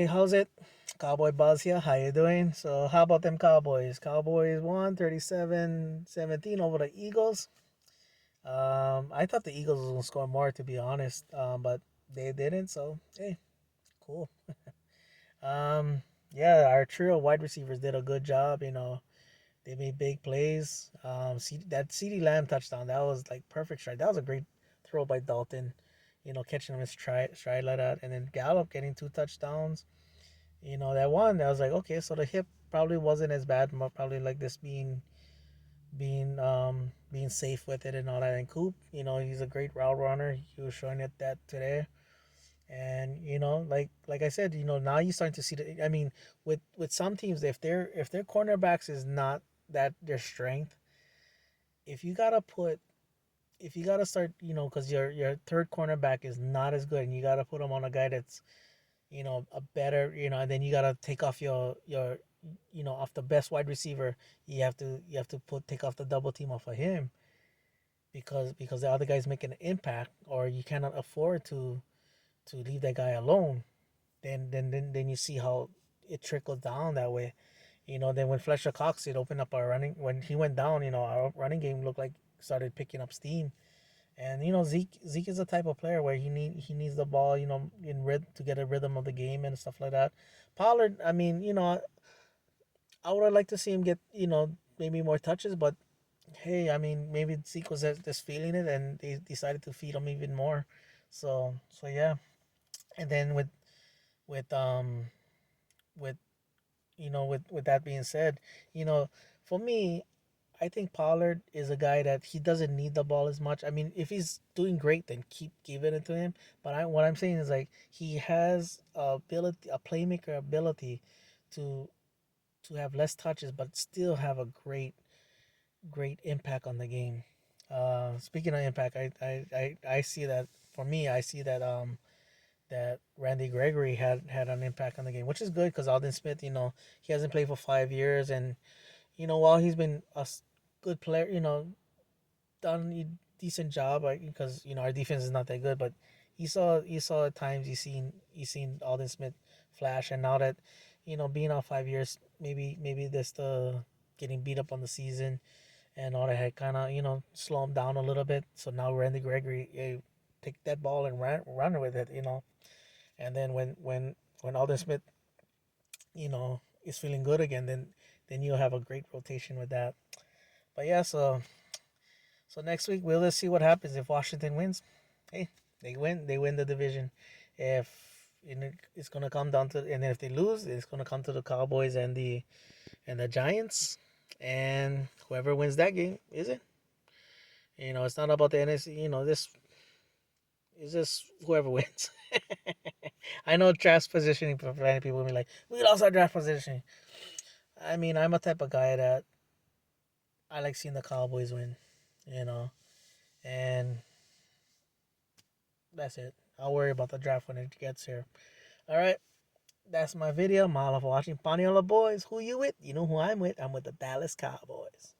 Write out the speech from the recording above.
Hey, how's it? Cowboy Buzz here. How you doing? So, how about them Cowboys? Cowboys won 37-17 over the Eagles. I thought the Eagles was going to score more, to be honest, but they didn't, so, hey, cool. Yeah, our trio of wide receivers did a good job, They made big plays. That CD Lamb touchdown, that was like perfect strike. That was a great throw by Dalton, catching him his stride like that. And then Gallup getting 2 touchdowns. That one, I was like, okay, so the hip probably wasn't as bad. Probably like this being safe with it and all that. And Coop, he's a great route runner. He was showing it that today. And like I said, now you're starting to see the. I mean, with some teams, if their cornerbacks is not that their strength, if you gotta put if you gotta start, because your third cornerback is not as good, and you gotta put him on a guy that's a better, and then you gotta take off your off the best wide receiver. You have to put take off the double team off of him because the other guy's making an impact, or you cannot afford to leave that guy alone. Then you see how it trickles down that way. Then when Fletcher Cox it opened up our running when he went down, our running game looked like started picking up steam. And Zeke is the type of player where he needs the ball, to get a rhythm of the game and stuff like that. Pollard, I mean, I would like to see him get, maybe more touches, but hey, I mean, maybe Zeke was just feeling it, and they decided to feed him even more. So yeah. And then with with with that being said, you know, for me, I think Pollard is a guy that he doesn't need the ball as much. I mean, if he's doing great, then keep giving it to him. But what I'm saying is like he has a playmaker ability to have less touches, but still have a great impact on the game. Speaking of impact, I see that for me, I see that Randy Gregory had an impact on the game, which is good because Alden Smith, he hasn't played for 5 years, and while he's been a good player, done a decent job, right? Because our defense is not that good, but he saw at times he's seen Alden Smith flash, and now that being out 5 years, maybe this the getting beat up on the season and all that had kind of slow him down a little bit. So now Randy Gregory, take that ball and run with it, and then when Alden Smith is feeling good again, then you'll have a great rotation with that. But yeah, so next week we'll just see what happens if Washington wins. Hey, they win the division. If it's gonna come down to, and if they lose, it's gonna come to the Cowboys and the Giants, and whoever wins that game is it. It's not about the NFC. This is just whoever wins. I know draft positioning for many people will be like, we lost our draft positioning. I mean, I'm a type of guy that I like seeing the Cowboys win, you know, and that's it. I'll worry about the draft when it gets here. All right, that's my video. Mahalo for watching. Paniola boys, who you with? You know who I'm with. I'm with the Dallas Cowboys.